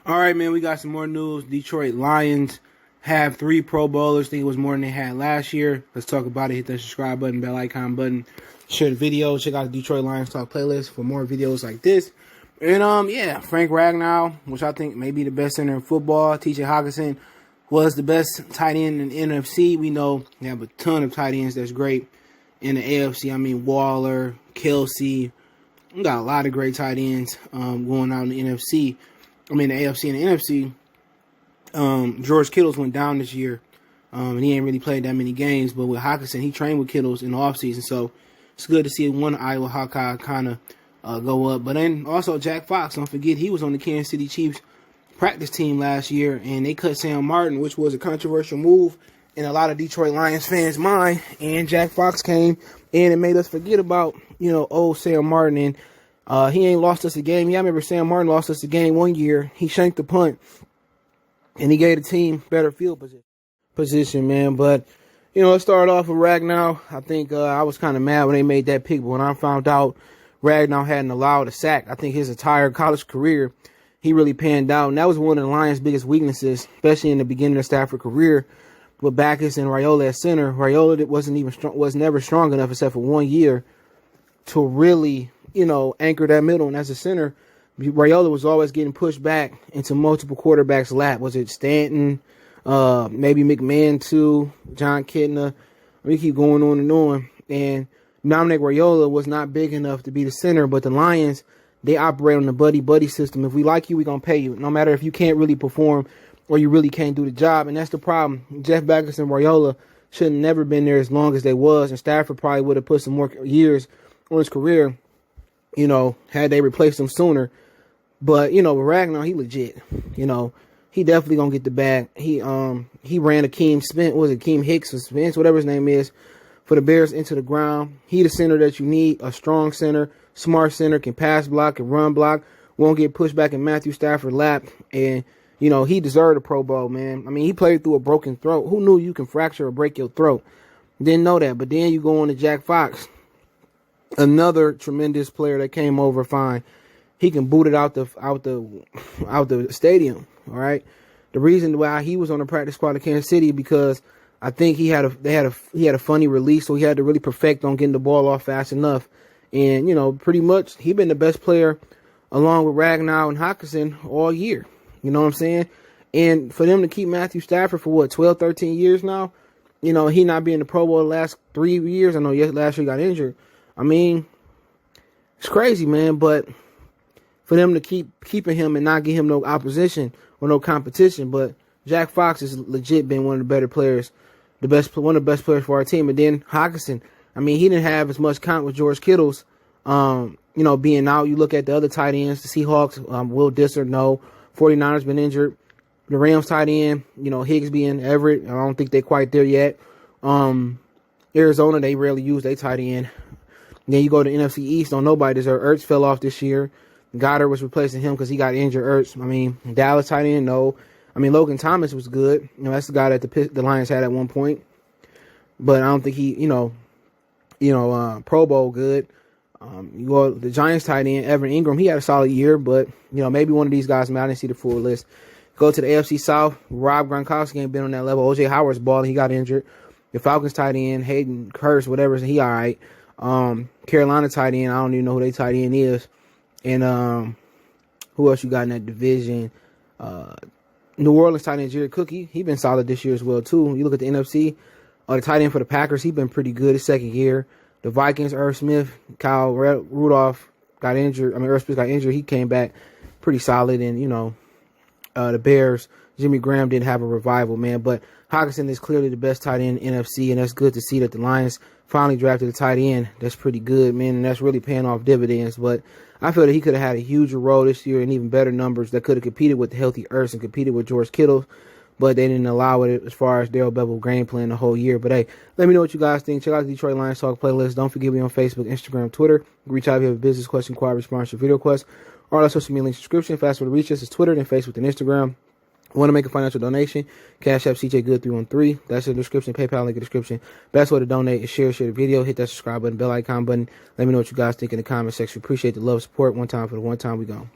All right, man, we got some more news. Detroit Lions have 3 Pro Bowlers. I think it was more than they had last year. Let's talk about it. Hit that subscribe button, bell icon button. Share the video. Check out the Detroit Lions Talk playlist for more videos like this. And, yeah, Frank Ragnow, which I think may be the best center in football. TJ Hockenson was the best tight end in the NFC. We know we have a ton of tight ends that's great in the AFC. I mean, Waller, Kelsey. We got a lot of great tight ends going out in the NFC. I mean, the AFC and the NFC. George Kittles went down this year, and he ain't really played that many games. But with Hockenson, he trained with Kittles in the offseason, so it's good to see one Iowa Hawkeye kind of go up. But then also Jack Fox, don't forget, he was on the Kansas City Chiefs practice team last year, and they cut Sam Martin, which was a controversial move in a lot of Detroit Lions fans' mind. And Jack Fox came in and made us forget about, old Sam Martin. And he ain't lost us a game. Yeah, I remember Sam Martin lost us a game one year. He shanked the punt, and he gave the team better field position, man. But, let's start off with Ragnow. I think I was kind of mad when they made that pick, but when I found out Ragnow hadn't allowed a sack, I think his entire college career, he really panned out. And that was one of the Lions' biggest weaknesses, especially in the beginning of Stafford's career, with Backus and Raiola at center. Raiola was never strong enough, except for 1 year, to really anchor that middle. And as a center, Raiola was always getting pushed back into multiple quarterbacks' lap. Was it Stanton, maybe McMahon too, John Kitna? We keep going on and on. And Dominic Raiola was not big enough to be the center, but the Lions, they operate on the buddy-buddy system. If we like you, we're going to pay you, no matter if you can't really perform or you really can't do the job. And that's the problem. Jeff Backus and Raiola should have never been there as long as they was, and Stafford probably would have put some more years on his career, had they replaced him sooner. But, with Ragnow, he legit. He definitely gonna get the bag. He ran Akeem Hicks or Spence, whatever his name is, for the Bears into the ground. He the center that you need, a strong center, smart center, can pass block, can run block, won't get pushed back in Matthew Stafford's lap. And, he deserved a Pro Bowl, man. I mean, he played through a broken throat. Who knew you can fracture or break your throat? Didn't know that. But then you go on to Jack Fox, another tremendous player that came over fine. He can boot it out the stadium. All right. The reason why he was on the practice squad of Kansas City, because I think he had a funny release, so he had to really perfect on getting the ball off fast enough. And pretty much he been the best player along with Ragnow and Hockenson all year. You know what I'm saying? And for them to keep Matthew Stafford for 12, 13 years now, he not being the Pro Bowl the last 3 years. I know last year he got injured. I mean, it's crazy, man. But for them to keeping him and not give him no opposition or no competition. But Jack Fox has legit been one of the better players, one of the best players for our team. And then Hockenson, I mean, he didn't have as much count with George Kittles, being out. You look at the other tight ends, the Seahawks, Will Disser, no. 49ers been injured. The Rams tight end, Higsby and Everett, I don't think they're quite there yet. Arizona, they rarely use their tight end. Then you go to NFC East, don't nobody deserve. Ertz fell off this year. Goddard was replacing him because he got injured. Ertz, I mean, Dallas tight end, no. I mean, Logan Thomas was good. That's the guy that the Lions had at one point. But I don't think he, Pro Bowl good. You go the Giants tight end, Evan Ingram, he had a solid year, but, maybe one of these guys, man, I didn't see the full list. Go to the AFC South, Rob Gronkowski ain't been on that level. O.J. Howard's balling, he got injured. The Falcons tight end, Hayden Hurst, whatever, he all right. Carolina tight end, I don't even know who their tight end is. And who else you got in that division? New Orleans tight end, Jared Cook, he been solid this year as well, too. You look at the NFC, the tight end for the Packers, he been pretty good his second year. The Vikings, Irv Smith, Kyle Rudolph got injured. Irv Smith got injured. He came back pretty solid. And, the Bears, Jimmy Graham didn't have a revival, man. But Hockenson is clearly the best tight end in NFC, and that's good to see that the Lions finally drafted a tight end. That's pretty good, man, and that's really paying off dividends. But I feel that he could have had a huger role this year and even better numbers that could have competed with the healthy Ertz and competed with George Kittle. But they didn't allow it as far as Darrell Bevel game plan the whole year. But, hey, let me know what you guys think. Check out the Detroit Lions Talk playlist. Don't forget me on Facebook, Instagram, Twitter. Reach out if you have a business question, inquiry, response, or video request. All our social media links description. Fast way to reach us is Twitter, then Facebook, and Instagram. Want to make a financial donation? Cash App CJ Good 313. That's in the description. PayPal link in the description. Best way to donate is share the video. Hit that subscribe button, bell icon button. Let me know what you guys think in the comment section. Appreciate the love, support. One time for the one time we go.